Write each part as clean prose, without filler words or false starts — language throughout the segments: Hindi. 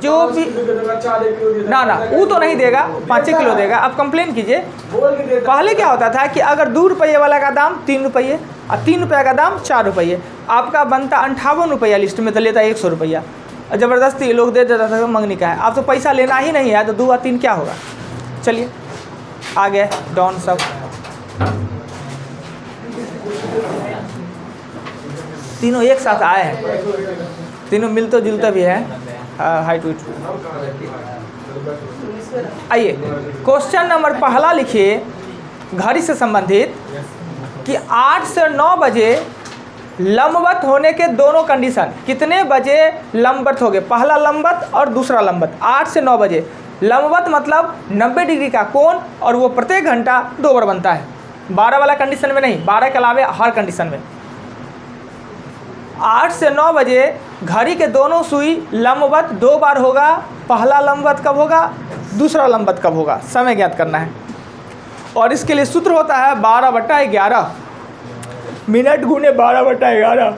जो भी ना ना वो तो नहीं देगा, 5 किलो देगा। अब कंप्लेन कीजिए। पहले क्या होता था कि अगर 2 रुपये वाला का दाम 3 रुपये और 3 रुपये का दाम 4 रुपये, आपका बनता 58 रुपया, लिस्ट में तो लेता 100 रुपया, और ज़बरदस्ती ये लोग दे देता था मंगनी का है। अब तो पैसा लेना ही नहीं है, तो 2 और 3 क्या होगा। चलिए आगे डॉन सब तीनों एक साथ आए हैं, तीनों मिलते जुलते भी हैं, हाइट वेट। आइए क्वेश्चन नंबर पहला लिखिए घड़ी से संबंधित कि 8 से 9 बजे लंबवत होने के दोनों कंडीशन। कितने बजे लंबवत हो गए, पहला लंबवत और दूसरा लंबवत। 8 से 9 बजे लंबवत मतलब 90 डिग्री का कोण, और वो प्रत्येक घंटा 2 बार बनता है। 12 वाला कंडीशन में नहीं, 12 के अलावे हर कंडीशन में। 8 से 9 बजे घड़ी के दोनों सुई लंबवत 2 बार होगा। पहला लंबवत कब होगा, दूसरा लंबवत कब होगा, समय ज्ञात करना है। और इसके लिए सूत्र होता है 12/11, मिनट गुने 12/11।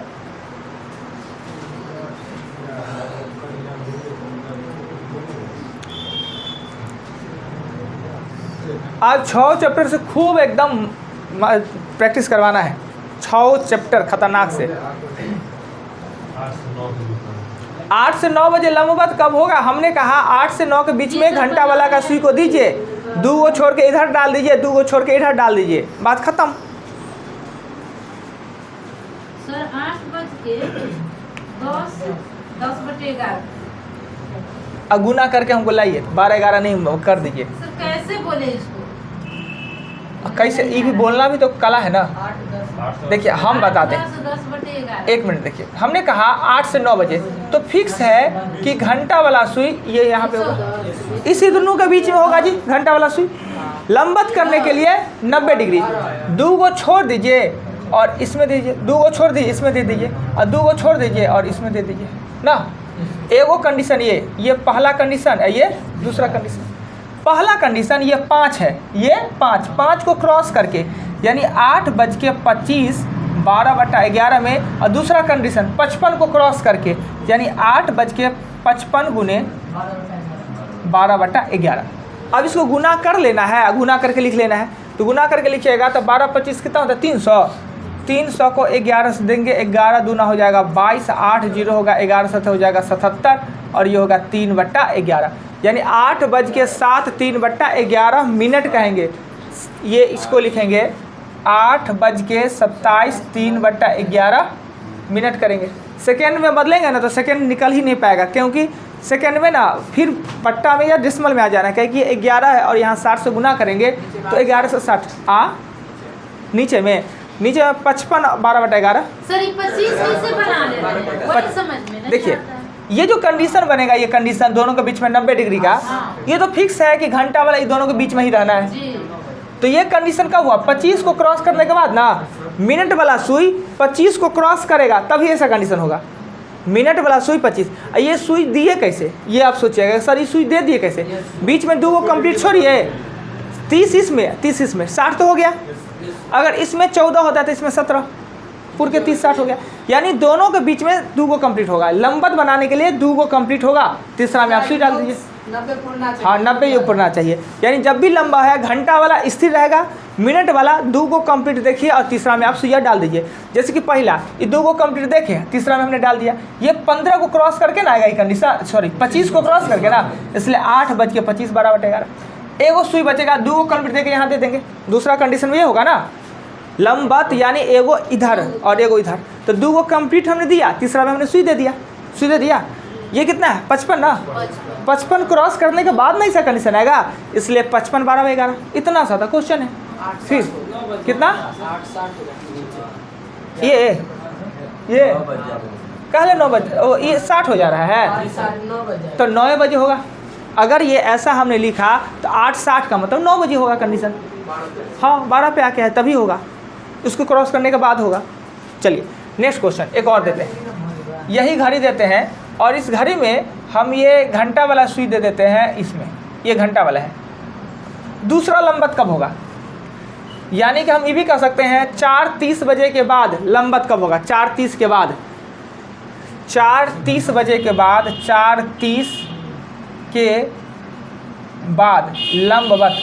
आज 6 चैप्टर से खूब एकदम प्रैक्टिस करवाना है। 6 चैप्टर खतरनाक से। 8 से 9 बजे लंबवत कब होगा, हमने कहा 8 से 9 के बीच में घंटा वाला का सुई को दीजिए, 2 को छोड़ के इधर डाल दीजिए, 2 को छोड़ के इधर डाल दीजिए, बात खत्म। सर 8:10:11 गुना करके हमको लाइए, 12-11 नहीं कर दीजिए। सर कैसे बोले इसको, कैसे, ये भी बोलना भी तो कला है ना। देखिए हम बताते हैं, 10:11 1 मिनट। देखिए हमने कहा 8 से 9 बजे, तो फिक्स है कि घंटा वाला सुई ये यहाँ पे होगा, इसी दोनों के बीच में होगा जी घंटा वाला सुई। लंबवत करने के लिए 90 डिग्री, 2 को छोड़ दीजिए और इसमें दीजिए, 2 को छोड़ दीजिए इसमें दे दीजिए, और 2 को छोड़ दीजिए और इसमें दे दीजिए ना। एगो कंडीशन ये पहला कंडीशन है, ये दूसरा कंडीशन। पहला कंडीशन ये 5 है, ये 5 को क्रॉस करके यानी 8:25 12/11 में, और दूसरा कंडीशन 55 को क्रॉस करके यानी 8:55 गुने 12/11। अब इसको गुना कर लेना है, गुना करके लिख लेना है। तो गुना करके लिखिएगा तो 12×25 कितना होता है, 300। 300 को 11 से देंगे, 11 दूना हो जाएगा 22, 8 0 होगा, 11 7 हो जाएगा 77, और ये होगा 3/11, यानी 8:07 3/11 मिनट कहेंगे। ये इसको लिखेंगे 8:27 3/11 मिनट करेंगे। सेकेंड में बदलेंगे ना तो सेकेंड निकल ही नहीं पाएगा, क्योंकि सेकेंड में ना फिर पट्टा में या डिसमल में आ जाना है, क्योंकि 11 है और यहाँ 60 से गुना करेंगे तो 11 से 60 नीचे में 55 12/11। सर 25 कैसे बना ले रहे हैं, वही समझ में नहीं देखिए आता है। ये जो कंडीशन बनेगा, ये कंडीशन दोनों के बीच में 90 डिग्री का, ये तो फिक्स है कि घंटा वाला ये दोनों के बीच में ही रहना है। जी तो ये कंडीशन कब हुआ, 25 को क्रॉस करने के बाद ना, मिनट वाला सुई 25 को क्रॉस करेगा तभी ऐसा कंडीशन होगा। मिनट वाला सुई 25, ये सुई दिए कैसे, ये आप सोचिएगा सर ये सुई दे दिए कैसे। बीच में 2 को कंप्लीट छोड़िए, 30 इसमें 60 तो हो गया। अगर इसमें 14 होता है तो इसमें 17, पूरे के 30 60 हो गया, यानी दोनों के बीच में 2 को कंप्लीट होगा। लंबवत बनाने के लिए 2 को कंप्लीट होगा, तीसरा में आप सुई डाल दीजिए। 90 पूर्णा चाहिए। हाँ 90 ये ऊपर ना चाहिए, यानी जब भी लंबा है घंटा वाला स्थिर रहेगा, मिनट वाला 2 को कंप्लीट देखिए और तीसरा में आप सुइया डाल दीजिए। जैसे कि पहला ये 2 को कंप्लीट देखे, तीसरा में हमने डाल दिया। ये 15 को क्रॉस करके ना आएगा ये कंडीशन, सॉरी 25 को क्रॉस करके ना, इसलिए 8:25 12/11। एगो सुई बचेगा, 2 को कंप्लीट देके यहाँ दे देंगे। दूसरा कंडीशन में ये होगा ना, लंबवत यानी एगो इधर और एगो इधर, तो 2 को कंप्लीट हमने दिया, तीसरा में हमने सुई दे दिया। ये कितना है 55 ना, 55 क्रॉस करने के बाद नहीं सा कंडीशन आएगा, इसलिए 55 12/11 इतना सा था क्वेश्चन है। फिर कितना ये कहले 9 बजे, ओ ये 60 हो जा रहा है, तो 9 बजे होगा। अगर ये ऐसा हमने लिखा तो 8:60 का मतलब 9 बजे होगा कंडीशन। हाँ 12 पे आके है तभी होगा, उसको क्रॉस करने के बाद होगा। चलिए नेक्स्ट क्वेश्चन एक और देते हैं, यही घड़ी देते हैं और इस घड़ी में हम ये घंटा वाला सुई दे देते हैं, इसमें ये घंटा वाला है। दूसरा लंबवत कब होगा, यानी कि हम ये भी कह सकते हैं 4:30 बजे के बाद लंबवत कब होगा, 4:30 के बाद, 4:30 बजे के बाद 4:30 के बाद लंबवत,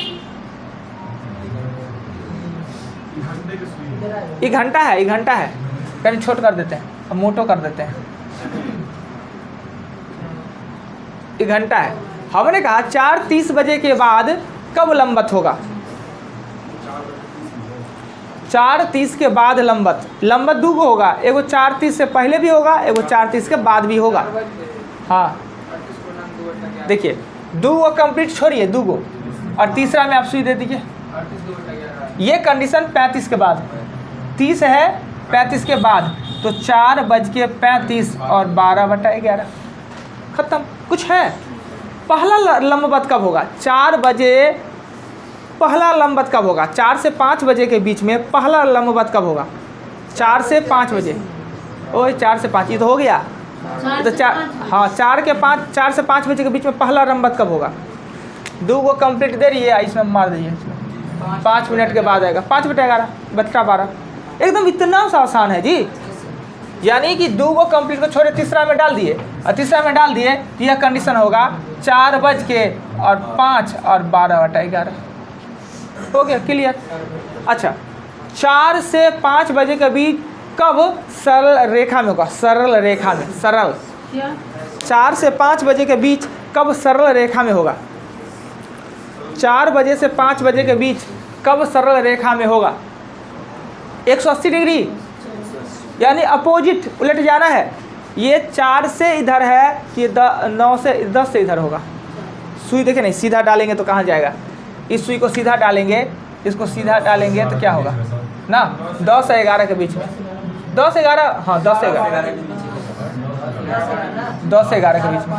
ये घंटा है, ये घंटा है, कहीं छोट कर देते हैं, अब मोटो कर देते हैं, ये घंटा है। हमने कहा 4:30 बजे के बाद कब लंबवत होगा? 4:30 के बाद लंबवत, लंबवत दो गो होगा, एगो 4:30 से पहले भी होगा, एगो 4:30 के बाद भी होगा। हाँ देखिए, दो गो कंप्लीट छोड़िए, दो गो, और तीसरा में आप सुई दे दीजिए। ये कंडीशन 35 के बाद, 30 है 35 के बाद, तो 4:35 और 12/11 खत्म। कुछ है? पहला लंबवत कब होगा? 4 बजे पहला लंबवत कब होगा? 4 से 5 बजे के बीच में पहला लंबवत कब होगा? 4 से 5 बजे। ओए 4 से 5, ये तो हो गया। तो 4 से 5 बजे के बीच में पहला लंबवत कब होगा? दो गो कंप्लीट दे रही है, इसमें मार दीजिए, 5 मिनट के बाद आएगा 5/11 12। एकदम इतना सा आसान है जी। यानी कि दो गो कंप्लीट को छोड़े तीसरा में डाल दिए, और तीसरा में डाल दिए तो यह कंडीशन होगा 4:05 और 12/11। हो गया क्लियर? अच्छा, 4 से 5 बजे के बीच कब सरल रेखा में होगा? सरल रेखा में, सरल। 4 से 5 बजे के बीच कब सरल रेखा में होगा? 4 बजे से 5 बजे के बीच कब सरल रेखा में होगा? 180 डिग्री, यानी अपोजिट, उलट जाना है। ये 4 से इधर है कि 9 से 10 से इधर होगा। सुई देखे नहीं, सीधा डालेंगे तो कहाँ जाएगा? इस सुई को सीधा डालेंगे, इसको सीधा डालेंगे तो क्या होगा ना? 10 से 11 के बीच में, 10 से 11, हाँ 10 से 11, 10 से 11 के बीच में।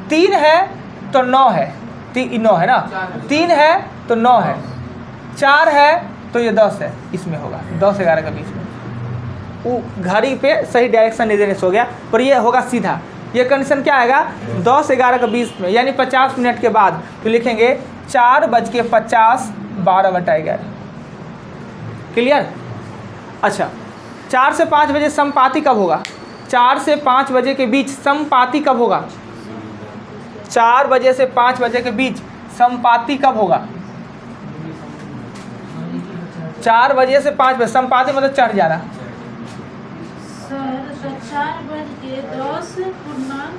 3 है तो 9 है, 9 है ना, 3 है तो 9 है, 4 है तो ये 10 है, इसमें होगा 10 से 11 के बीच में। वो घड़ी पे सही डायरेक्शन निर्देश हो गया, पर ये होगा सीधा। ये कंडीशन क्या आएगा? 10 से 11 के बीच में, यानी 50 मिनट के बाद। तो लिखेंगे 4:50 12/11। क्लियर? अच्छा, 4 से 5 बजे समपाती कब होगा? 4 से 5 बजे के बीच समपाती कब होगा? 4 बजे से 5 बजे के बीच समपाती कब होगा? 4 बजे से 5 बजे, समपाती मतलब चढ़ जाना। 4:10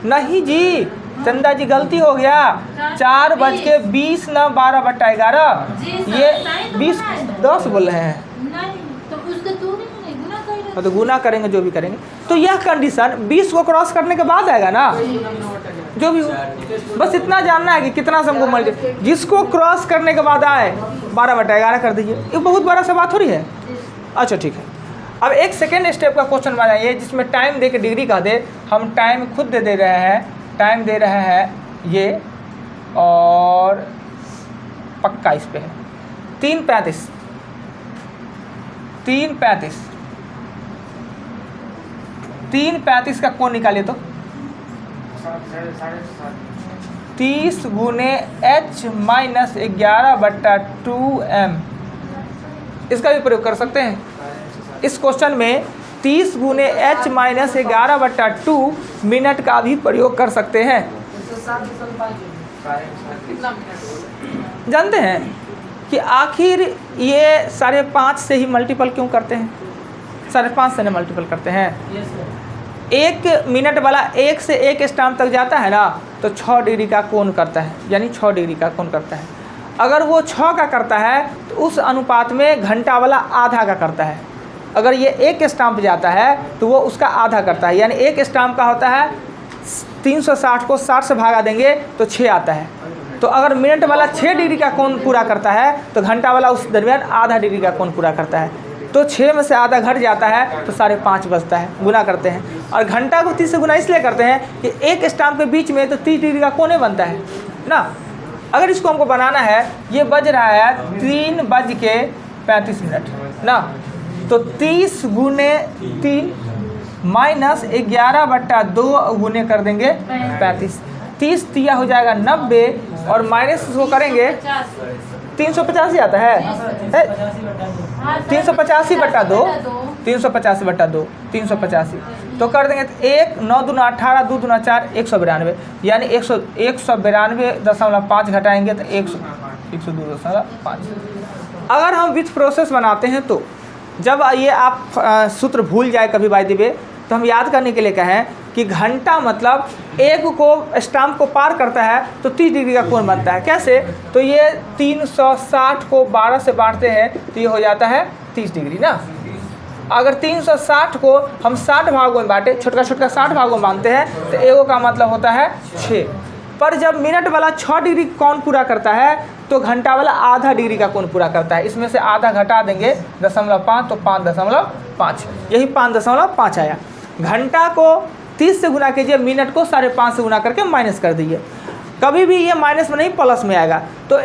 नहीं जी, चंदा जी गलती हो गया। 4:20 न 12/11, ये 20 10 बोल रहे हैं। नहीं, तो उसको तू नहीं गुना कर रहे। तो गुना करेंगे जो भी करेंगे, तो यह कंडीशन 20 को क्रॉस करने के बाद आएगा ना, जो भी हो। बस इतना जानना है कि कितना से हमको मल्टी, जिसको क्रॉस करने के बाद आए 12/11 कर दीजिए। ये बहुत बड़ा सा बात हो रही है। अच्छा ठीक है, अब एक सेकेंड स्टेप का क्वेश्चन बनाइए जिसमें टाइम दे के डिग्री कह दे। हम टाइम खुद दे रहे हैं, टाइम दे रहे हैं ये, और पक्का इस पे है 3:35, 3:35, 3:35 का कोण निकालिए तो 30 गुने H माइनस 11/2m। इसका भी प्रयोग कर सकते हैं इस क्वेश्चन में। 30 गुने H माइनस 11/2 मिनट का भी प्रयोग कर सकते हैं। जानते हैं कि आखिर ये 5.5 से ही मल्टीपल क्यों करते हैं? 5.5 से मल्टीपल करते हैं। 1 मिनट वाला 1 से 1 स्टाम्प तक जाता है ना, तो 6 डिग्री का कोण करता है, यानी 6 डिग्री का कोण करता है। अगर वो 6 का करता है तो उस अनुपात में घंटा वाला आधा का करता है। अगर ये 1 स्टाम्प जाता है तो वो उसका आधा करता है, यानी 1 स्टाम्प का होता है 360 को 60 से भागा देंगे तो 6 आता है। तो अगर मिनट वाला 6 डिग्री का कोण पूरा करता है तो घंटा वाला उस दरमियान आधा डिग्री का कोण पूरा करता है। तो 6 में से आधा घट जाता है तो 5.5 बचता है। गुना करते हैं, और घंटा को 30 से गुना इसलिए करते हैं कि 1 स्टाम्प के बीच में तो 30 डिग्री का कोण बनता है ना। अगर इसको हमको बनाना है, ये बज रहा है 3:35 ना, तो 30 गुने 3 माइनस 11/2 गुने कर देंगे 35। 30 दिया हो जाएगा 90, और माइनस इसको करेंगे 350 ही आता है। 385/2 385/2 385 तो कर देंगे 1 9 दूना 18 2 दूना 4 192 यानी 192.5 घटाएंगे तो 102.5। अगर हम विथ प्रोसेस बनाते हैं तो जब ये आप सूत्र भूल जाए कभी बाय द वे तो हम याद करने के लिए कहें कि घंटा मतलब एक को स्टाम्प को पार करता है तो 30 डिग्री का कोण बनता है। कैसे? तो ये 360 को 12 से बांटते हैं तो ये हो जाता है 30 डिग्री ना। अगर 360 को हम 60 भागों में बांटे, छोटका छोटका 60 भागों में बांधते हैं तो एगो का मतलब होता है 6। पर जब मिनट वाला 6 डिग्री कोण पूरा करता है तो घंटा वाला आधा डिग्री का कोण पूरा करता है। इसमें से आधा घटा देंगे 0.5 तो 5.5, यही 5.5 आया। घंटा को 30 से गुना कीजिए, मिनट को 5.5 से गुना करके माइनस कर दीजिए। कभी भी ये माइनस में नहीं प्लस में आएगा। तो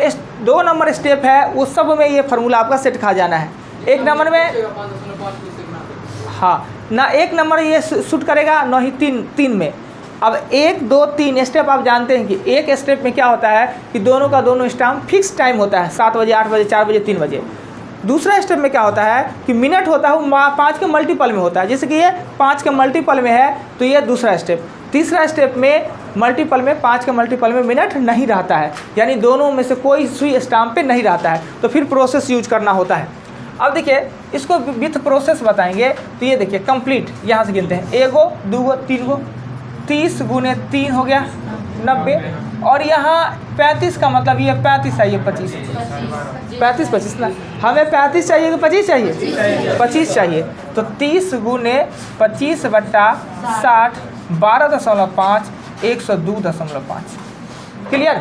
2 नंबर स्टेप है उस सब में ये फार्मूला आपका सेट खा जाना है। 1 नंबर में हाँ ना 1 नंबर ये शूट करेगा ना ही 3 में। अब 1 2 3 स्टेप आप जानते हैं कि एक स्टेप में क्या होता है कि दोनों का दोनों स्टाम्प फिक्स टाइम होता है 7 बजे 8 बजे 4 बजे 3 बजे। दूसरा स्टेप में क्या होता है कि मिनट होता है वो 5 के मल्टीपल में होता है। जैसे कि ये 5 के मल्टीपल में है तो ये दूसरा स्टेप। तीसरा स्टेप में मल्टीपल में 5 के मल्टीपल में मिनट नहीं रहता है, यानी दोनों में से कोई सुई स्टाम्प पे नहीं रहता है, तो फिर प्रोसेस यूज करना होता है। अब देखिए इसको विथ प्रोसेस बताएंगे तो ये देखिए कंप्लीट यहाँ से गिनते हैं 1 गो 2 गो 3 गो 30 गुने 3 हो गया 90 और यहाँ 35 का मतलब ये 35 चाहिए 25 ना, हमें 35 चाहिए कि 25 चाहिए 25 चाहिए। तो 30 गुने 25/60 12.5 102.5। क्लियर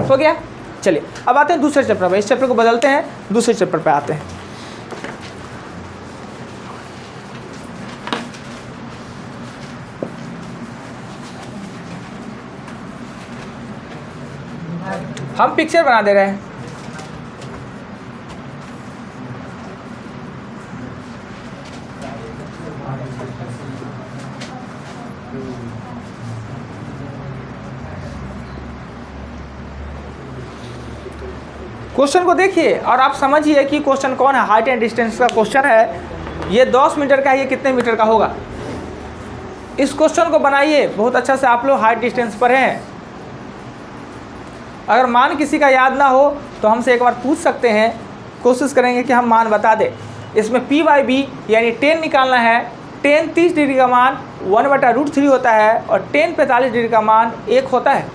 हो गया। चलिए अब आते हैं दूसरे चैप्टर पर। इस चैप्टर को बदलते हैं, दूसरे चैप्टर पर आते हैं। हम पिक्चर बना दे रहे हैं। क्वेश्चन को देखिए और आप समझिए कि क्वेश्चन कौन है। हाइट एंड डिस्टेंस का क्वेश्चन है। ये 10 मीटर का है, ये कितने मीटर का होगा। इस क्वेश्चन को बनाइए बहुत अच्छा से। आप लोग हाइट डिस्टेंस पर हैं, अगर मान किसी का याद ना हो तो हमसे एक बार पूछ सकते हैं, कोशिश करेंगे कि हम मान बता दें। इसमें P/B यानी 10 निकालना है। 10 30 डिग्री का मान 1/√3 होता है और 10 45 डिग्री का मान 1 होता है।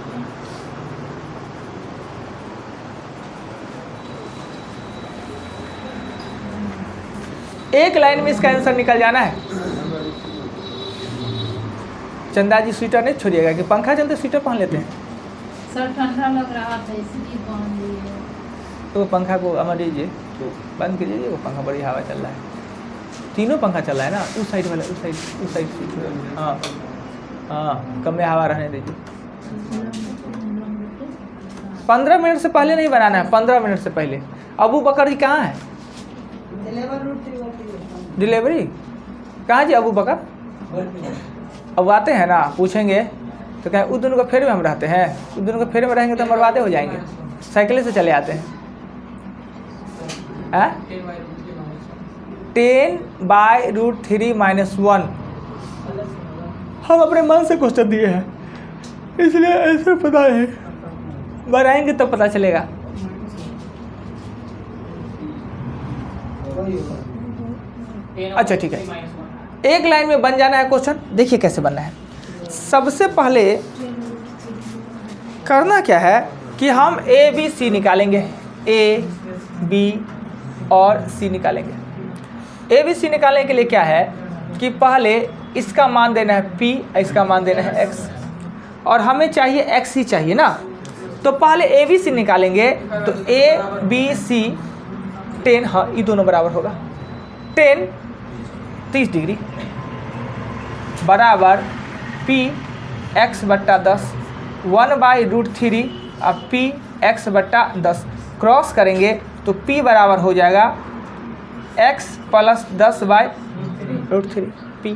एक लाइन में इसका आंसर निकल जाना है। चंदा जी स्वेटर नहीं छोड़िएगा कि पंखा चलते स्वेटर पहन लेते हैं। सर ठंडा लग रहा था इसलिए बांध लिए। तो पंखा को अमर दीजिए, बंद कीजिए। वो पंखा बड़ी हवा चल रहा है, तीनों पंखा चल रहा है ना। उस साइड वाला उस साइड हाँ हाँ, कम में हवा रहने दीजिए। 15 मिनट से पहले नहीं बनाना है, 15 मिनट से पहले। अबू बकर जी कहाँ है? डिलीवरी कहाँ जी? अबू बकर अब आते हैं ना, पूछेंगे तो कहें उस दोनों का फेरे में हम रहते हैं। उस दोनों का फेरे में रहेंगे तो हम बर्बादे हो जाएंगे। साइकिल से चले आते हैं। 10/√3 - 1 हम अपने मन से क्वेश्चन दिए हैं, इसलिए ऐसे पता है, बनाएंगे तो पता चलेगा। अच्छा ठीक है, एक लाइन में बन जाना है क्वेश्चन। देखिए कैसे बनना है। सबसे पहले करना क्या है कि हम ABC निकालेंगे। A, B और C निकालेंगे। ABC निकालने के लिए क्या है कि पहले इसका मान देना है P, इसका मान देना है X, और हमें चाहिए X ही चाहिए ना। तो पहले ABC निकालेंगे तो ABC 10, हाँ ये दोनों बराबर होगा। 10 30 डिग्री बराबर P X/10 1/√3 अब P X/10 क्रॉस करेंगे तो P बराबर हो जाएगा X + 10/√3 P।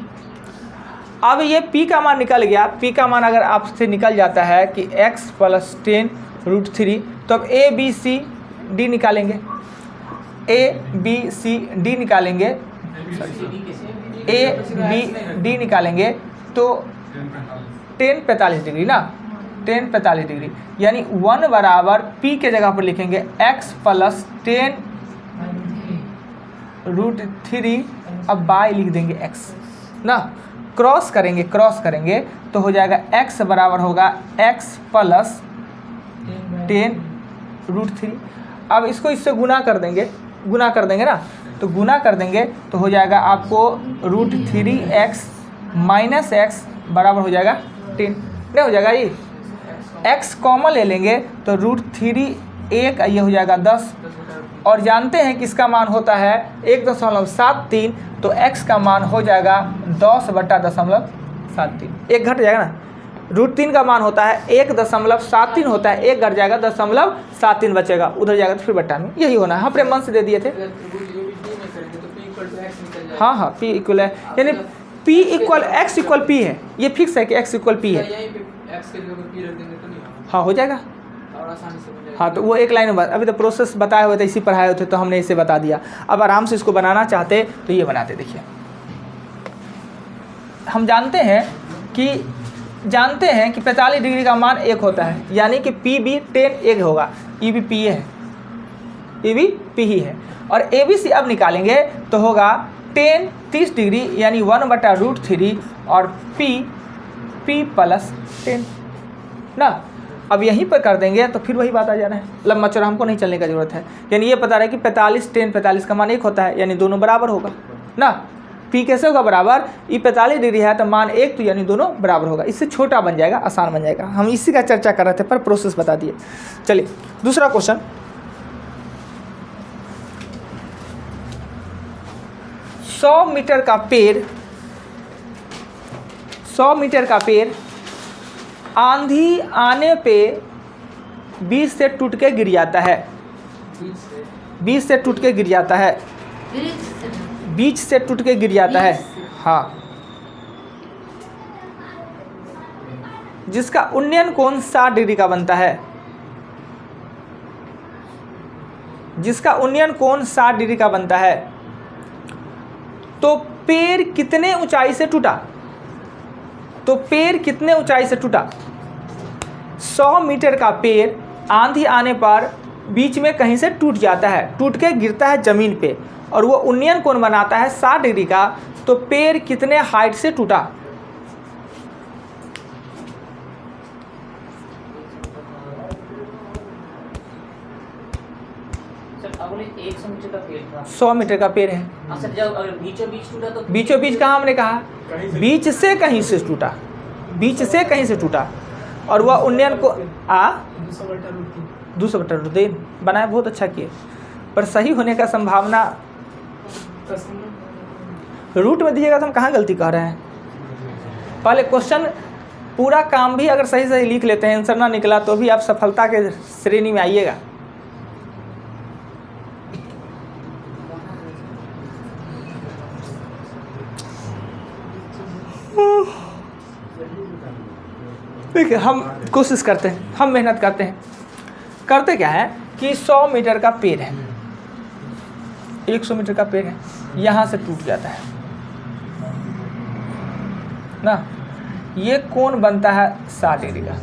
अब ये P का मान निकल गया। P का मान अगर आपसे निकल जाता है कि X + 10√3 तो अब A B C D निकालेंगे। ABCD निकालेंगे, ABD निकालेंगे तो tan 45 डिग्री ना, tan 45 डिग्री, यानी 1 बराबर P के जगह पर लिखेंगे x प्लस tan √3, अब बाय लिख देंगे x ना, क्रॉस करेंगे तो हो जाएगा x बराबर होगा x प्लस tan √3। अब इसको इससे गुना कर देंगे ना, तो गुना कर देंगे तो हो जाएगा आपको √3x माइनस x बराबर हो जाएगा 10, नहीं हो जाएगा ये, x कॉमन ले लेंगे तो √3 1 ये हो जाएगा 10, और जानते हैं कि इसका मान होता है 1.73, तो x का मान हो जाएगा 10/0.73, एक घट जाएगा ना, √3 का मान होता है 1.73 होता है, एक घट जाएगा 0.73 बचेगा, उधर जाएगा तो फिर बट्टा में, यही होना है, हम अपने मन से दे दिए थे। हाँ P इक्वल है, यानी P equal x equal P है, ये फिक्स है कि x इक्वल P है, हाँ हो जाएगा, हाँ तो वो एक लाइन में, अभी तो प्रोसेस बताए हुए थे, इसी पढ़ाए हुए थे तो हमने इसे बता दिया। अब आराम से इसको बनाना चाहते तो ये बनाते, देखिए हम जानते हैं कि 45 डिग्री का मान 1 होता है, यानी कि P भी tan 1 होगा, E भी P है, E भी P ही है, और ABC अब निकालेंगे तो होगा tan 30 डिग्री यानी 1/√3 और P प्लस 10 ना। अब यहीं पर कर देंगे तो फिर वही बात आ जाना है, लंबा चौड़ा हमको नहीं चलने का जरूरत है, यानी ये पता रहे कि 45 tan 45 का मान 1 होता है, यानी दोनों बराबर होगा ना। P कैसे होगा बराबर, E 45 डिग्री है तो मान 1, तो यानी दोनों बराबर होगा, इससे छोटा बन जाएगा, आसान बन जाएगा, हम इसी का चर्चा कर रहे थे पर प्रोसेस बता दिए। चलिए दूसरा क्वेश्चन, 100 मीटर का पेड़ आंधी आने पे बीच से टूट के गिर जाता है, बीच से टूट के गिर जाता है, बीच से टूट के गिर जाता है, हाँ, जिसका उन्नयन कोण 60 डिग्री का बनता है, जिसका उन्नयन कोण 60 डिग्री का बनता है, तो पेड़ कितने ऊंचाई से टूटा, तो पेड़ कितने ऊंचाई से टूटा। 100 मीटर का पेड़ आंधी आने पर बीच में कहीं से टूट जाता है, टूट के गिरता है ज़मीन पे, और वो उन्नयन कोण बनाता है 60 डिग्री का, तो पेड़ कितने हाइट से टूटा। मीटर 100 मीटर का पेड़ है, जब अगर बीचों बीच टूटा तो बीचों बीच कहाँ हमने कहा, बीच से कहीं से टूटा, बीच से कहीं से टूटा, और वह उन्नयन को 200/√3 बनाया, बहुत अच्छा किए, पर सही होने का संभावना रूट में दीजिएगा तो हम कहाँ गलती कर रहे हैं। पहले क्वेश्चन पूरा काम भी अगर सही सही लिख लेते हैं, आंसर ना निकला तो भी आप सफलता के श्रेणी में आइएगा। देखिए हम कोशिश करते हैं, हम मेहनत करते हैं, करते क्या है कि 100 मीटर का पेड़ है, 100 मीटर का पेड़ है, यहाँ से टूट जाता है ना, ये कोण बनता है 60 डिग्री का।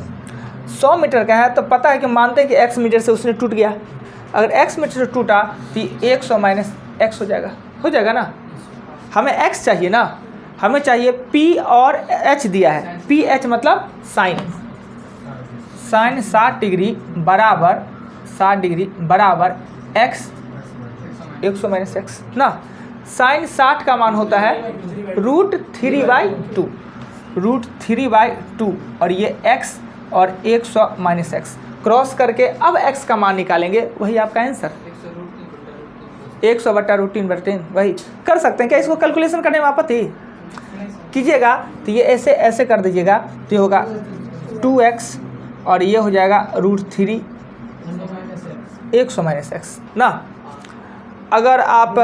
100 मीटर का है तो पता है कि मानते हैं कि x मीटर से उसने टूट गया, अगर x मीटर से टूटा तो 100 माइनस x हो जाएगा ना। हमें x चाहिए ना, हमें चाहिए P और H दिया है, PH मतलब साइन 60 डिग्री बराबर 60 डिग्री बराबर x 100 माइनस x ना। साइन 60 का मान होता है √3/2, √3/2, और ये x और 100 माइनस x क्रॉस करके अब x का मान निकालेंगे, वही आपका आंसर 100/√3/10। वही कर सकते हैं क्या, इसको कैलकुलेशन करने में आपत्ति कीजिएगा तो ये ऐसे कर दीजिएगा तो ये होगा 2x और ये हो जाएगा √3 100 माइनस x ना। अगर आप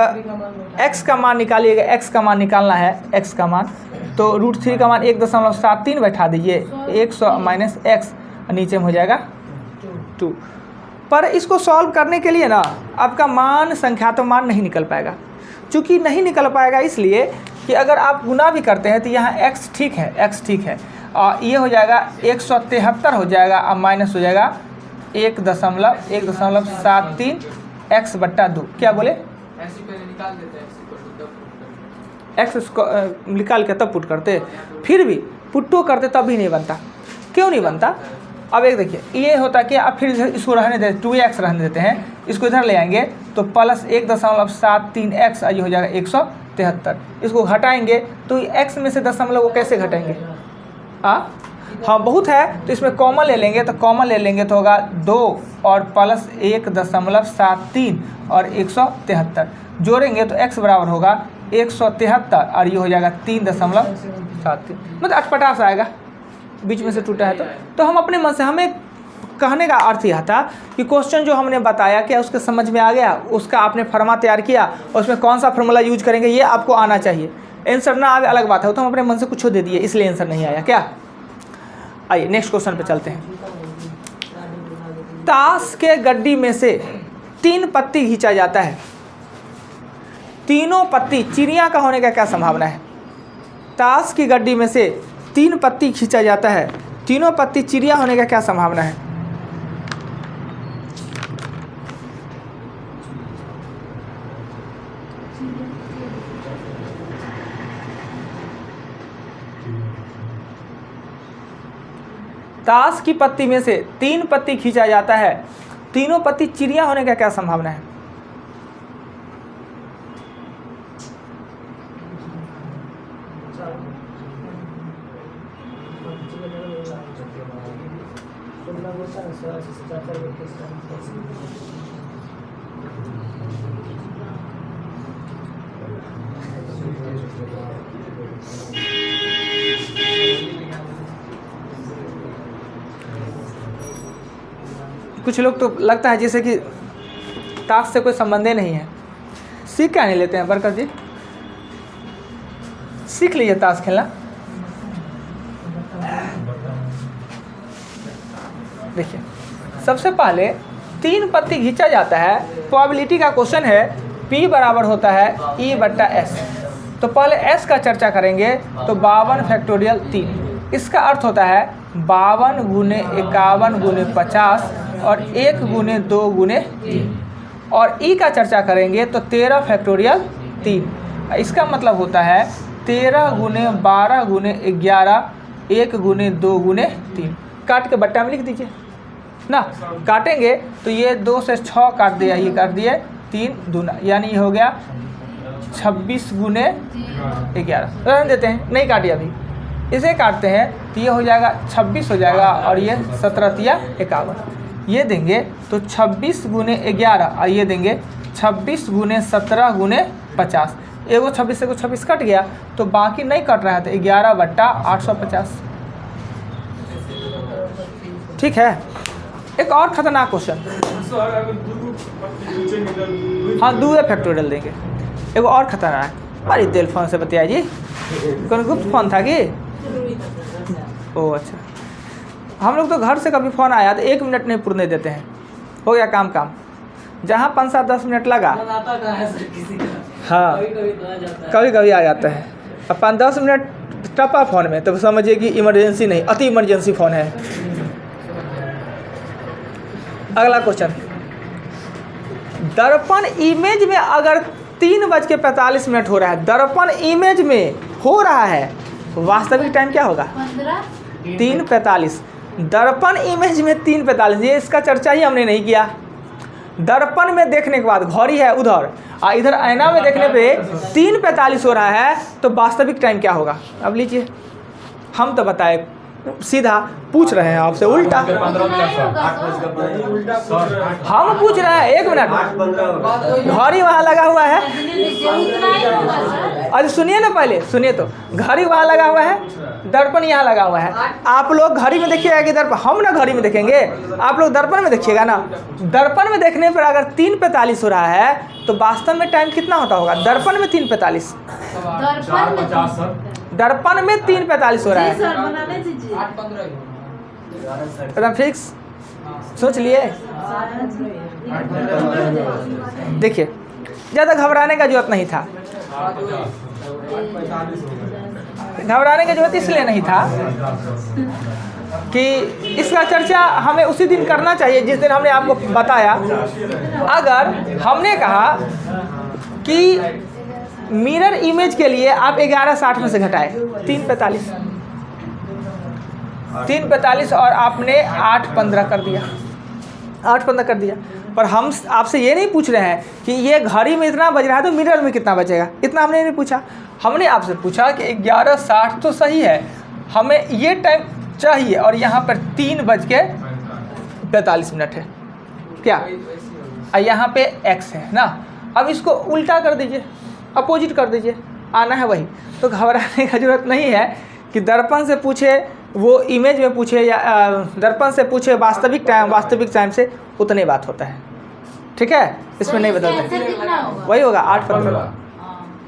x का मान निकालिएगा, x का मान निकालना है, x का मान, तो √3 का मान 1.73 बैठा दीजिए, 100 माइनस x नीचे में हो जाएगा 2, पर इसको सॉल्व करने के लिए ना आपका मान संख्यात्मक मान नहीं निकल पाएगा। चूँकि नहीं निकल पाएगा इसलिए कि अगर आप गुना भी करते हैं तो यहाँ x ठीक है, x ठीक है, और ये हो जाएगा 173 हो जाएगा, अब माइनस हो जाएगा 1.73 x बट्टा 2। क्या बोले? x निकाल के तब पुट करते, फिर भी पुट्टो करते तब भी नहीं बनता। क्यों नहीं बनता? अब एक देखिए, ये होता कि अब फिर इसको रहने देते, 2x रहने देते हैं, इसको इधर ले आएंगे तो प्लस 1.73x ये हो जाएगा 173। इसको घटाएंगे तो x में से दशमलव को कैसे घटाएंगे? हाँ बहुत है तो इसमें कॉमन ले लेंगे, तो कॉमन ले लेंगे तो होगा 2 और प्लस 1.73 और 173 जोड़ेंगे तो x बराबर होगा 173 और ये हो जाएगा 3.73। मतलब अटपटास आएगा, बीच में से टूटा है तो हम अपने मन से, हमें कहने का अर्थ यह था कि क्वेश्चन जो हमने बताया क्या उसके समझ में आ गया, उसका आपने फॉर्मा तैयार किया और उसमें कौन सा फार्मूला यूज करेंगे ये आपको आना चाहिए। आंसर ना आवे अलग बात है, तो हम अपने मन से कुछ दे दिए इसलिए आंसर नहीं आया। क्या? आइए नेक्स्ट क्वेश्चन पे चलते हैं। ताश के गड्डी में से 3 पत्ती खींचा जाता है, तीनों पत्ती चिड़िया का होने का क्या संभावना है? ताश की गड्डी में से 3 पत्ती खींचा जाता है, तीनों पत्ती चिड़िया होने का क्या संभावना है? ताश की पत्ती में से 3 पत्ती खींचा जाता है, तीनों पत्ती चिड़िया होने का क्या संभावना है? कुछ लोग तो लगता है जैसे कि ताश से कोई संबंध ही नहीं है, सीख क्या नहीं लेते हैं? बरकत जी सीख लीजिए ताश खेलना। देखिए सबसे पहले 3 पत्ती खींचा जाता है, प्रोबेबिलिटी का क्वेश्चन है, P बराबर होता है E बट्टा S। तो पहले S का चर्चा करेंगे तो 52 फैक्टोरियल 3, इसका अर्थ होता है 52 गुने 51 गुने 50 और 1 गुने 2 गुने 3। और E का चर्चा करेंगे तो 13 फैक्टोरियल 3, इसका मतलब होता है 13 गुने 12 गुने 11 1 गुने 2 गुने 3। काट के बट्टा में लिख दीजिए ना, काटेंगे तो ये 2 से 6 काट दिया, ये काट दिए 3 दूना, यानी ये हो गया 26 गुने 11। रहने देते हैं, नहीं काटिए अभी, इसे काटते हैं तो ये हो जाएगा 26 हो जाएगा और ये 17 तिया 51, ये देंगे तो 26 गुने 11 और ये देंगे 26 गुने 17 गुने 50। एगो 26 से 26 कट गया तो बाकी नहीं कट रहा है तो 11 बट्टा 850। ठीक है, एक और खतरनाक क्वेश्चन। हाँ 2 फैक्टोरियल देंगे। एक और खतरनाक, अरे दिल फोन से बतिया जी, कौन गुप्त फोन था कि? ओह अच्छा, हम लोग तो घर से कभी फ़ोन आया तो 1 मिनट नहीं पुरने देते हैं, हो गया काम। जहाँ 5-7-10 मिनट लगा, हाँ कभी कभी आ जाता है। अब 5-10 मिनट टपा फ़ोन में तो समझिए कि इमरजेंसी नहीं, अति इमरजेंसी फ़ोन है। अगला क्वेश्चन, दर्पण इमेज में अगर 3:45 हो रहा है, दर्पण इमेज में हो रहा है, वास्तविक टाइम क्या होगा? 3:45। दर्पण इमेज में 3:45, ये इसका चर्चा ही हमने नहीं किया। दर्पण में देखने के बाद घड़ी है उधर और इधर आईना में देखने पे 3:45 हो रहा है, तो वास्तविक टाइम क्या होगा? अब लीजिए, हम तो बताए, सीधा पूछ रहे हैं आपसे उल्टा। हम पूछ रहे हैं 1 मिनट, घड़ी वहाँ लगा हुआ है। अरे सुनिए ना, पहले सुनिए तो, घड़ी वहाँ लगा हुआ है, दर्पण यहाँ लगा हुआ है। आप लोग घड़ी में देखिएगा कि दर्पण, हम ना घड़ी में देखेंगे, आप लोग दर्पण में देखिएगा ना। दर्पण में देखने पर अगर 3:45 हो रहा है तो वास्तव में टाइम कितना होता होगा? दर्पण में 3:45, दर्पण में 3:45 हो रहा है, एकदम फिक्स। सोच लिए? देखिए, ज़्यादा घबराने का जरूरत नहीं था। घबराने की जरूरत इसलिए नहीं था कि इसका चर्चा हमें उसी दिन करना चाहिए जिस दिन हमने आपको बताया। अगर हमने कहा कि मिरर इमेज के लिए आप 1160 में से घटाए 345 और आपने 815 कर दिया, 815 कर दिया। पर हम आपसे ये नहीं पूछ रहे हैं कि ये घड़ी में इतना बज रहा है तो मिरर में कितना बचेगा, इतना हमने नहीं पूछा। हमने आपसे पूछा कि 1160 तो सही है, हमें ये टाइम चाहिए और यहाँ पर 3:45 है क्या, और यहाँ पे x है ना। अब इसको उल्टा कर दीजिए, अपोजिट कर दीजिए, आना है वही। तो घबराने का जरूरत नहीं है कि दर्पण से पूछे वो इमेज में पूछे या दर्पण से पूछे वास्तविक टाइम से, उतनी बात होता है। ठीक है, इसमें नहीं बदलते। वही होगा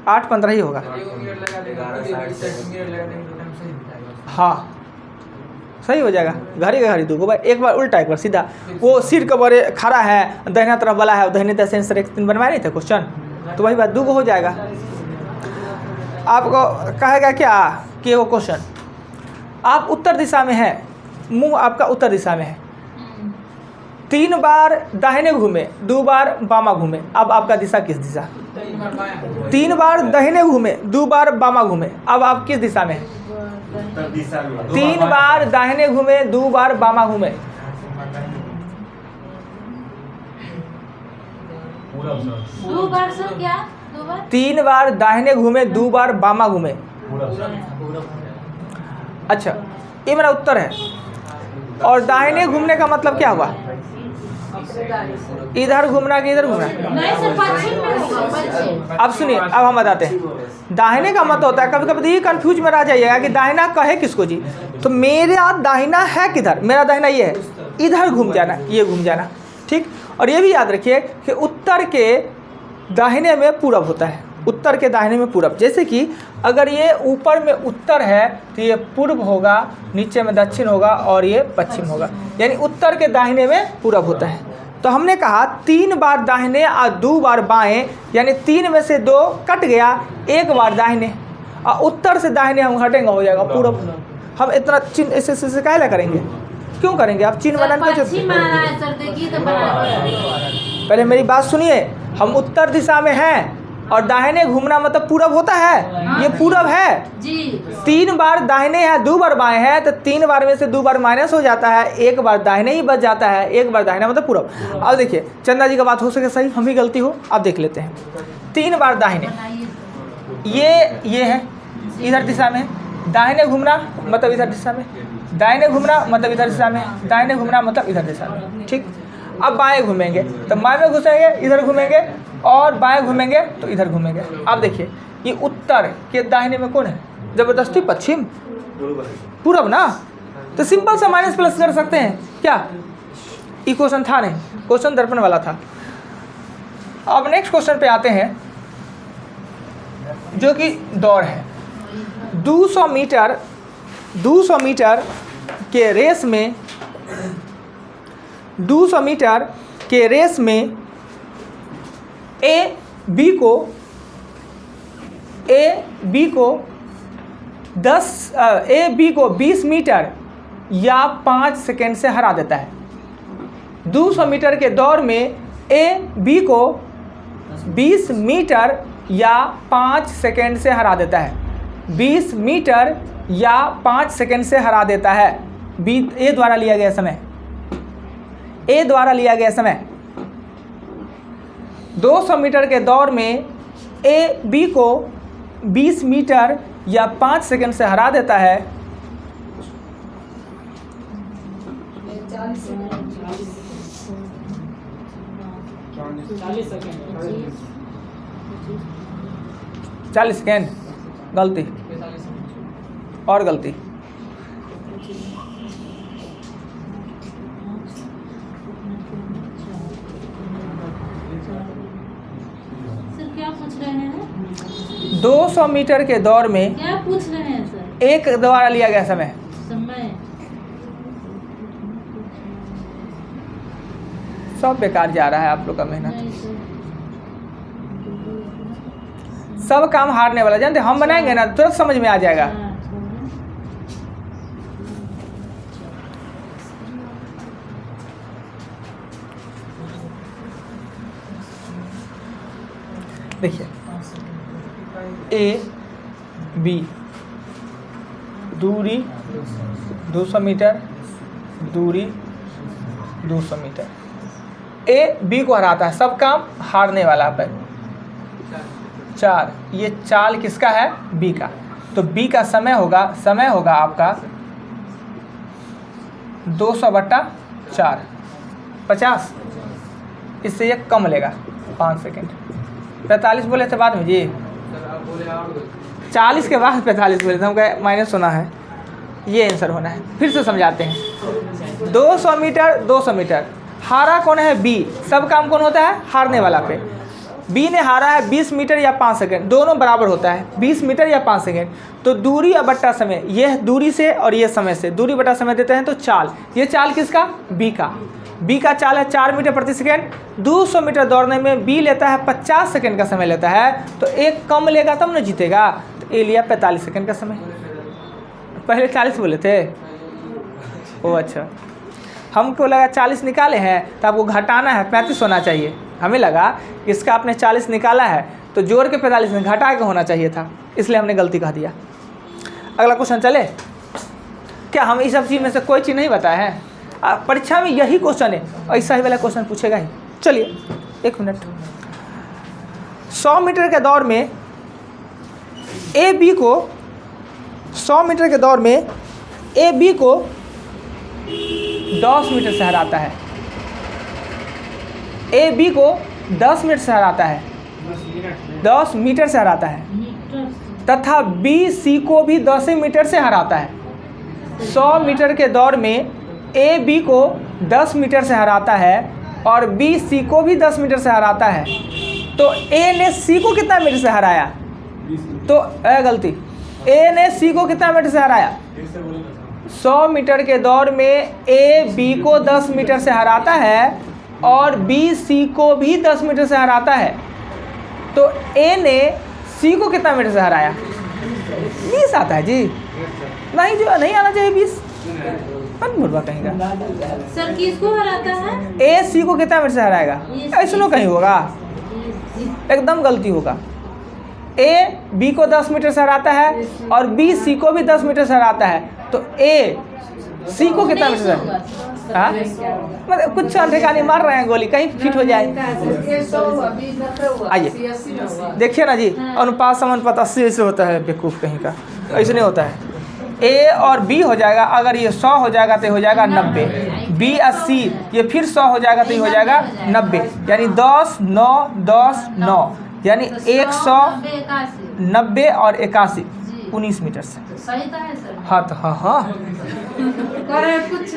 8:15 ही होगा। हाँ सही हो जाएगा। घड़ी का घड़ी दूगो, एक बार उल्टा एक बार सीधा। वो सिर के बड़े खड़ा है, दाहिना तरफ वाला है, दाहिने तरफ सेंसर एक दिन बनवाए नहीं थे क्वेश्चन, तो वही बात दूगो हो जाएगा। आपको कहेगा क्या कि वो क्वेश्चन आप उत्तर दिशा में है, मुंह आपका उत्तर दिशा में है, 3 बार दाहिने घूमे, 2 बार बामा घूमे, अब आपका दिशा किस दिशा? 3 बार दाहिने घूमे, 2 बार बामा घूमे, अब आप किस दिशा में हैं? 3 बार दाहिने घूमे, 2 बार बामा घूमे, 2 बार सर क्या? 2 बार? 3 बार दाहिने घूमे, 2 बार बामा घूमे। अच्छा, ये मेरा उत्तर है। और दाहिने घूमने का मतलब क्या हुआ? इधर घूमना कि इधर घूमना? नहीं सर, पश्चिम में होगा, पश्चिम। अब सुनिए, अब हम बताते हैं। दाहिने का मतलब होता है, कभी कभी ये कंफ्यूज में रह जाइएगा कि दाहिना कहे किसको जी। तो मेरा दाहिना है किधर? मेरा दाहिना ये है, इधर घूम जाना, ये घूम जाना। ठीक, और ये भी याद रखिए कि उत्तर के दाहिने में पूरब होता है, उत्तर के दाहिने में पूरब। जैसे कि अगर ये ऊपर में उत्तर है तो ये पूर्व होगा, नीचे में दक्षिण होगा और ये पश्चिम होगा, यानी उत्तर के दाहिने में पूरब होता है। तो हमने कहा 3 बार दाहिने और 2 बार बाएं, यानी 3 में से 2 कट गया, 1 बार दाहिने, और उत्तर से दाहिने हम हटेंगे, हो जाएगा पूरब। हम इतना चिन्ह ऐसे काहे ला करेंगे? क्यों करेंगे? आप चिन्ह बनाने का पहले मेरी बात सुनिए। हम उत्तर दिशा में हैं और दाहिने घूमना मतलब पूरब होता है, ये पूरब है जी। 3 बार दाहिने है, 2 बार बाएं है, तो 3 बार में से 2 बार माइनस हो जाता है, 1 बार दाहिने ही बच जाता है, 1 बार दाहिना मतलब पूरब। अब देखिए, चंदा जी का बात हो सके सही, हम ही गलती हो, अब देख लेते हैं। 3 बार दाहिने, ये है इधर दिशा में, दाहिने घूमना मतलब इधर दिशा में, दाहिने घूमना मतलब इधर दिशा में, दाहिने घूमना मतलब इधर दिशा में। ठीक, अब बाएं घूमेंगे तो बाएं में घुसेंगे, इधर घूमेंगे, और बाएं घूमेंगे तो इधर घूमेंगे। अब देखिए, ये उत्तर के दाहिने में कौन है? जबरदस्ती पश्चिम, पूरब ना। तो सिंपल सा माइनस प्लस कर सकते हैं क्या? ये क्वेश्चन था नहीं, क्वेश्चन दर्पण वाला था। अब नेक्स्ट क्वेश्चन पे आते हैं, जो कि दौड़ है। 200 मीटर के रेस में, 200 मीटर के रेस में ए बी को 20 मीटर या 5 सेकेंड से हरा देता है। 200 मीटर के दौड़ में ए बी को 20 मीटर या 5 सेकेंड से हरा देता है। 20 मीटर या 5 सेकेंड से हरा देता है। ए द्वारा लिया गया समय, ए द्वारा लिया गया समय। 200 मीटर के दौड़ में ए बी को 20 मीटर या 5 सेकंड से हरा देता है। 40 सेकेंड, गलती और गलती। क्या पूछ रहे हैं? 200 मीटर के दौड़ में क्या पूछ रहे हैं सर? एक द्वारा लिया गया समय। सब बेकार जा रहा है आप लोग का मेहनत। नहीं सर। सब काम हारने वाला, जानते हम बनाएंगे ना तुरंत समझ में आ जाएगा। हाँ, देखिए ए बी दूरी 200 मीटर, दूरी 200 मीटर। ए बी को हराता है, सब काम हारने वाला पे 4। ये चाल किसका है? बी का। तो बी का समय होगा आपका 200/4 50। इससे ये कम लेगा 5 सेकेंड। 45 बोले थे बाद में जी, 40 के बाद 45 बोले थे, हम कहे माइनस होना है, ये आंसर होना है। फिर से समझाते हैं। 200 मीटर 200 मीटर, हारा कौन है? बी। सब काम कौन होता है? हारने वाला पे। बी ने हारा है 20 मीटर या 5 सेकेंड, दोनों बराबर होता है 20 मीटर या 5 सेकेंड। तो दूरी और बट्टा समय, ये दूरी से और ये समय से, दूरी बट्टा समय देते हैं तो चाल। ये चाल किसका? बी का। बी का चाल है 4 मीटर प्रति सेकेंड। 200 मीटर दौड़ने में बी लेता है 50 सेकेंड का समय लेता है, तो एक कम लेगा तब ना जीतेगा। तो ए लिया 45 सेकेंड का समय। पहले 40 बोले थे। ओ अच्छा, हमको लगा 40 निकाले हैं तो आपको घटाना है, 35 होना चाहिए। हमें लगा इसका आपने 40 निकाला है तो जोड़ के 45 में घटा के होना चाहिए था, इसलिए हमने गलती कह दिया। अगला क्वेश्चन चले। क्या हम इस सब चीज़ में से कोई चीज़ नहीं बताए हैं? परीक्षा में यही क्वेश्चन है, ऐसा ही वाला क्वेश्चन पूछेगा ही। चलिए 1 मिनट। 100 मीटर के दौड़ में ए बी को 100 मीटर के दौड़ में ए बी को 10 मीटर से हराता है। ए बी को 10 मिनट से हराता है, 10 मीटर से हराता है, तथा बी सी को भी 10 मीटर से हराता है। 100 मीटर के दौड़ में ए बी को 10 मीटर से हराता है और बी सी को भी 10 मीटर से हराता है। तो ए ने सी को कितना मीटर से हराया? तो गलती, ए ने सी को कितना मीटर से हराया? 100 मीटर के दौड़ में ए बी को 10 मीटर से हराता है और बी सी को भी 10 मीटर से हराता है। तो ए ने सी को कितना मीटर से हराया? 20 आता है जी। नहीं जो नहीं आना चाहिए 20, मुर्गा कहेगा। सर किसको हराता है? ए सी को कितना मीटर से हराएगा? ऐसा कहीं होगा, एकदम गलती होगा। ए बी को 10 मीटर से हराता है और बी सी को भी 10 मीटर से हराता है। तो ए सी को कितना मीटर से? हाँ, मतलब कुछ ठिकाने मार रहे हैं गोली, कहीं फिट हो जाए। आइए देखिए ना जी, अनुपात समानुपात 80 ऐसे होता है, बेवकूफ़ कहीं का, ऐसे नहीं होता है। ए और बी हो जाएगा, अगर ये 100 हो जाएगा तो हो जाएगा 90, बी 80, ये फिर 100 हो जाएगा तो हो जाएगा 90, यानी 10 9 10 9, यानी 100 90 और 81 19 मीटर से। सही तो है सर। हाँ तो हाँ करे कुछ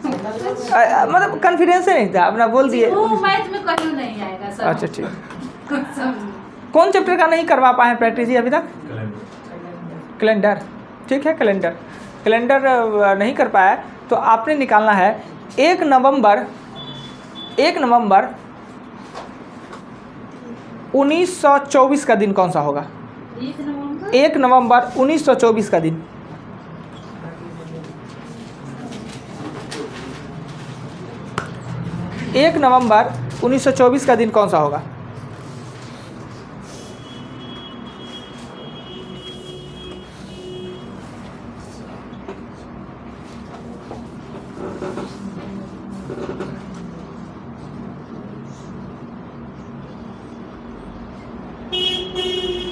मतलब कॉन्फिडेंस नहीं था, अपना बोल दिए। वो मैथ में कहीं नहीं आएगा सर। अच्छा ठीक। कौन चैप्टर का नहीं करवा पाए प्रैक्टिस जी अभी तक? कैलेंडर, ठीक है। कैलेंडर नहीं कर पाया तो आपने निकालना है 1 नवंबर 1924 का दिन कौन सा होगा? 1 नवंबर 1924 का दिन। एक नवंबर 1924 का दिन कौन सा होगा?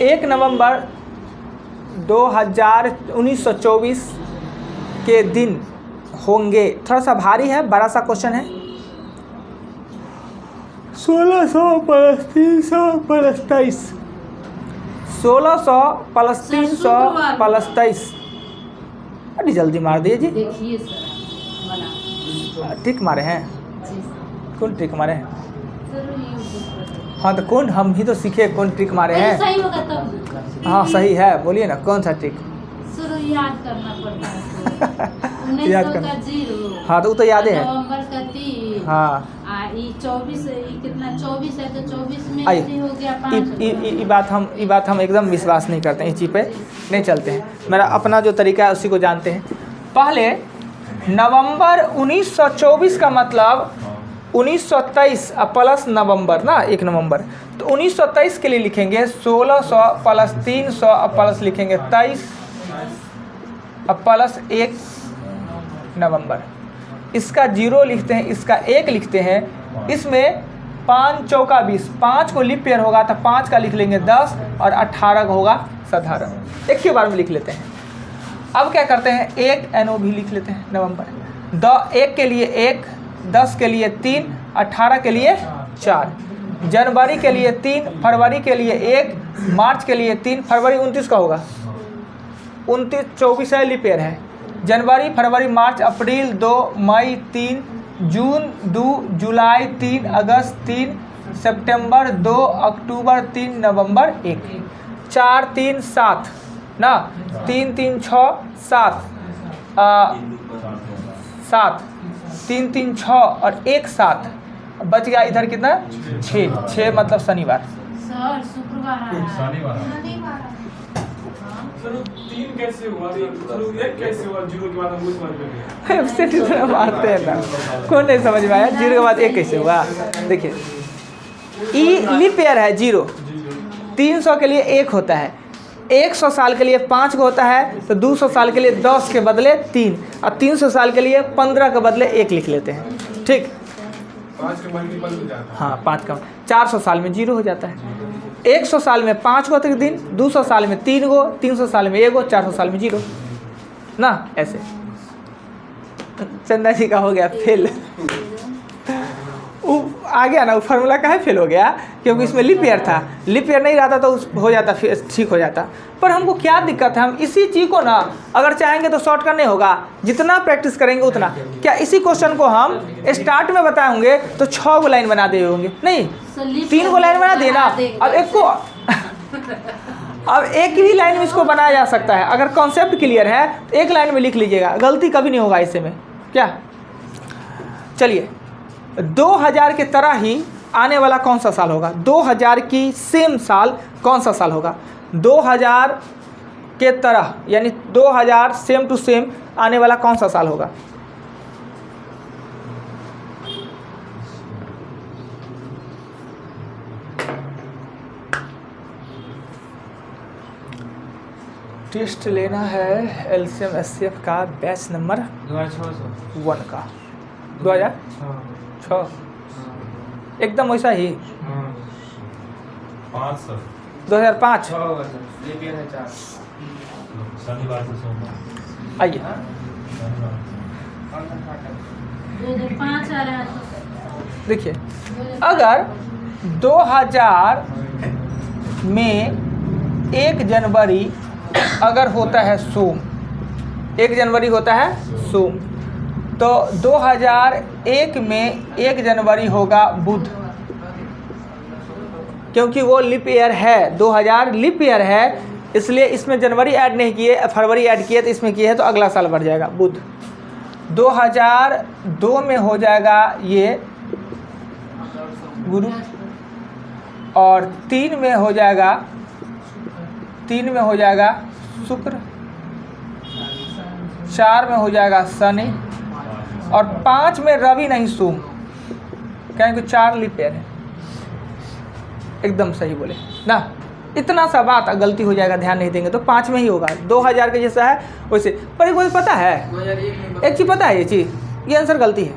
एक नवंबर 1924 के दिन होंगे। थोड़ा सा भारी है, बड़ा सा क्वेश्चन है। 1600 + 300 + 23, 1600 + 300 + 23। अरे जल्दी मार दिए जी। देखिए सर बना ट्रिक मारे हैं? जी कौन ट्रिक मारे हैं? सर ये हाँ तो कौन, हम भी तो सीखे कौन ट्रिक मारे हैं। सही होगा तब। हाँ सही है, बोलिए ना कौन सा ट्रिक? सर याद करना पड़ता है। याद 1900 करना। का 0, हाँ तो वो तो याद है। नवंबर का 3, हाँ ये 24 कितना 24 है तो 24 में आइए। ऐसे हो गया 5 ये बात हम एकदम विश्वास नहीं करते हैं, इस चीज़ पे नहीं चलते हैं। मेरा अपना जो तरीका है उसी को जानते हैं। पहले नवंबर 1924 का मतलब 1923 प्लस नवंबर ना, 1 नवंबर, तो 1923 के लिए लिखेंगे 1600 प्लस 300 प्लस लिखेंगे 23 प्लस 1 नवंबर। इसका 0 लिखते हैं, इसका 1 लिखते हैं। इसमें 5 चौका 20, 5 को लीप ईयर होगा तो 5 का लिख लेंगे 10 और 18 का होगा साधारण। एक ही बार में लिख लेते हैं। अब क्या करते हैं, 1 NO भी लिख लेते हैं नवंबर। 1 के लिए 1, 10 के लिए 3, 18 के लिए 4, जनवरी के लिए 3, फरवरी के लिए 1, मार्च के लिए 3, फरवरी 29 का होगा, 29 24 है, लीप ईयर है। जनवरी, फरवरी, मार्च, अप्रैल 2, मई 3, जून 2, जुलाई 3, अगस्त 3, सितंबर 2, अक्टूबर 3, नवंबर 1। 4 3 7 ना, 3 3 6 7 7, 3 3 6 और 1 7, बच गया इधर कितना 6 मतलब शनिवार। सर शुक्रवार आ रहा है। सर 3 कैसे हुआ, 1 कैसे हुआ, 0 के बाद हम वो समझ में गए। वेबसाइट इतना मारते हैं ना, कौन नहीं समझ में आया। 0 के बाद 1 कैसे हुआ, देखिए लीप ईयर है 0, 300 के लिए 1 होता है, 100 साल के लिए 5 का होता है, तो 200 साल के लिए 10 के बदले 3 और 300 साल के लिए 15 के बदले 1 लिख लेते हैं। ठीक, 5 का मल्टीपल हो जाता है। हाँ 5 का 400 साल में 0 हो जाता है। 100 साल में 5 गो अतिरिक्त दिन, 200 साल में 3 गो, 300 साल में 1 गो, 400 साल में 0 ना, ऐसे। चंदा जी का हो गया फेल। वो आ गया ना, वो फार्मूला का है फेल हो गया, क्योंकि इसमें लीप ईयर था। लीप ईयर नहीं रहता तो हो जाता, फिर ठीक हो जाता। पर हमको क्या दिक्कत है, हम इसी चीज़ को ना अगर चाहेंगे तो शॉर्ट करने होगा, जितना प्रैक्टिस करेंगे उतना। क्या इसी क्वेश्चन को हम स्टार्ट में बताए होंगे तो 6 गो लाइन बना दिए होंगे, नहीं 3 गो लाइन बना देना। अब एक को अब एक ही लाइन में इसको बनाया जा सकता है। अगर कॉन्सेप्ट क्लियर है तो 1 लाइन में लिख लीजिएगा, गलती कभी नहीं होगा इससे में। क्या, चलिए 2000 के तरह ही आने वाला कौन सा साल होगा, 2000 की सेम साल कौन सा साल होगा, 2000 के तरह यानी 2000 सेम टू सेम आने वाला कौन सा साल होगा। टेस्ट लेना है LCM SCF का बैच नंबर 1 का 2006, एकदम वैसा ही 2005। शनिवार से सोमवार। आइए 2005 आ रहा है तो देखिए, अगर 2000 में 1 जनवरी अगर होता है सोम, 1 जनवरी होता है सोम, तो 2001 में 1 जनवरी होगा बुध, क्योंकि वो लीप ईयर है। 2000 लीप ईयर है, इसलिए इसमें जनवरी ऐड नहीं किए, फरवरी ऐड किए, तो इसमें किए है तो अगला साल बढ़ जाएगा बुध। 2002 में हो जाएगा ये गुरु, और 3 में हो जाएगा शुक्र, 4 में हो जाएगा शनि, और 5 में रवि नहीं सोम, क्योंकि 4 लीप ईयर है। एकदम सही बोले ना, इतना सा बात गलती हो जाएगा, ध्यान नहीं देंगे तो 5 में ही होगा। 2000 के जैसा है वैसे। पर एक कोई पता है, एक चीज़ पता है, ये चीज़, ये आंसर गलती है।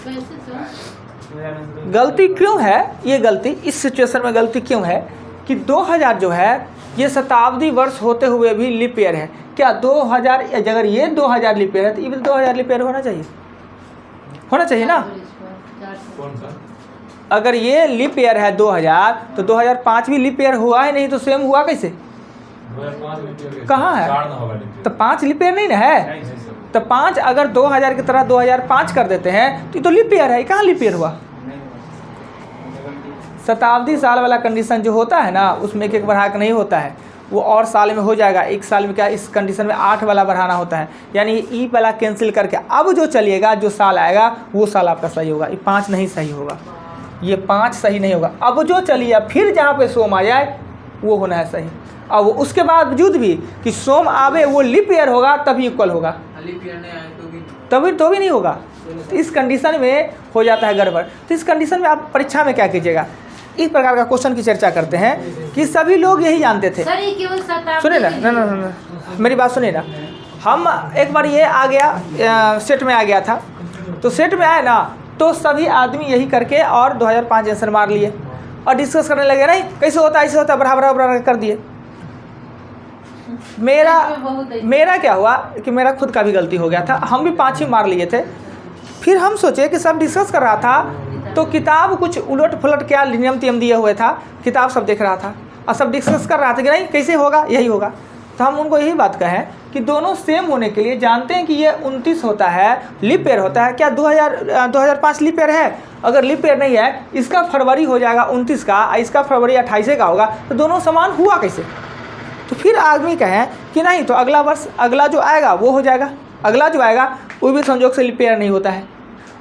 कैसे सर? गलती क्यों है, ये गलती इस सिचुएशन में गलती क्यों है कि 2000 जो है ये शताब्दी वर्ष होते हुए भी लीप ईयर है। क्या 2000, अगर ये 2000 लीप ईयर है तो ये भी 2000 लीप ईयर होना चाहिए ना। कौन सा? अगर ये लीप ईयर है 2000 तो 2005 भी लीप ईयर हुआ है, नहीं तो सेम हुआ कैसे, 2005 कहाँ है? तो 5 लीप ईयर नहीं ना है, तो 5 अगर 2000 की तरह 2005 कर देते हैं तो ये तो लीप ईयर है। कहाँ लीप ईयर हुआ, शताब्दी साल वाला कंडीशन जो होता है ना उसमें एक बढ़ा के नहीं होता है, वो और साल में हो जाएगा। एक साल में क्या इस कंडीशन में 8 वाला बढ़ाना होता है, यानी ई वाला कैंसिल करके अब जो चलिएगा जो साल आएगा वो साल आपका सही होगा। ये 5 नहीं सही होगा, ये 5 सही नहीं होगा। अब जो चलिए फिर जहाँ पे सोम आ जाए वो होना है सही। अब उसके बावजूद भी कि सोम आवे वो लीप ईयर होगा तभी इक्वल होगा, लीप ईयर नहीं आए तो भी नहीं होगा। इस कंडीशन में हो जाता है गड़बड़। तो इस कंडीशन में आप परीक्षा में क्या कीजिएगा, इस प्रकार का क्वेश्चन की चर्चा करते हैं कि सभी लोग यही जानते थे। सर ये केवल शताब्दी सुनिए ना, ना मेरी बात सुनिए ना। हम एक बार ये आ गया सेट में आ गया था, तो सेट में आए ना तो सभी आदमी यही करके और 2005 आंसर मार लिए और डिस्कस करने लगे, नहीं कैसे होता है ऐसे होता है, बराबर कर दिए। मेरा क्या हुआ कि मेरा खुद का भी गलती हो गया था, हम भी 5 ही मार लिए थे। फिर हम सोचे कि सब डिस्कस कर रहा था तो किताब कुछ उलट फुलट क्या नियम तियम दिए हुए था, किताब सब देख रहा था और सब डिस्कस कर रहा था कि नहीं कैसे होगा यही होगा। तो हम उनको यही बात कहें कि दोनों सेम होने के लिए जानते हैं कि ये 29 होता है, लीप ईयर होता है। क्या 2005 लीप ईयर है? अगर लीप ईयर नहीं है, इसका फरवरी हो जाएगा 29 का, इसका फरवरी 28 का होगा, तो दोनों समान हुआ कैसे? तो फिर आदमी कहें कि नहीं तो अगला वर्ष अगला जो आएगा वो हो जाएगा, अगला जो आएगा वो भी संयोग से लीप ईयर नहीं होता है,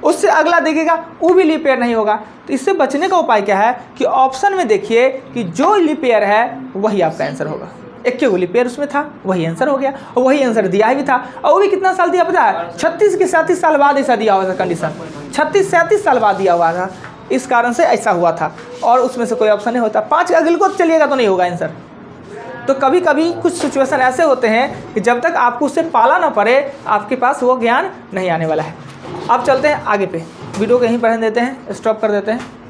उससे अगला देखेगा वो भी लीप ईयर नहीं होगा। तो इससे बचने का उपाय क्या है कि ऑप्शन में देखिए कि जो लीप ईयर है वही आपका आंसर होगा। एक के लीप ईयर उसमें था, वही आंसर हो गया और वही आंसर दिया भी था। और वो भी कितना साल दिया पता है? 36 के 37 साल बाद ऐसा दिया हुआ था कंडीशन, 36-37 साल बाद दिया हुआ था। इस कारण से ऐसा हुआ था और उसमें से कोई ऑप्शन नहीं होता। 5 अगले को चलिएगा तो नहीं होगा आंसर। तो कभी कभी कुछ सिचुएशन ऐसे होते हैं कि जब तक आपको उससे पाला ना पड़े आपके पास वो ज्ञान नहीं आने वाला है। अब चलते हैं आगे पे, वीडियो को यहीं पर रहने देते हैं, स्टॉप कर देते हैं।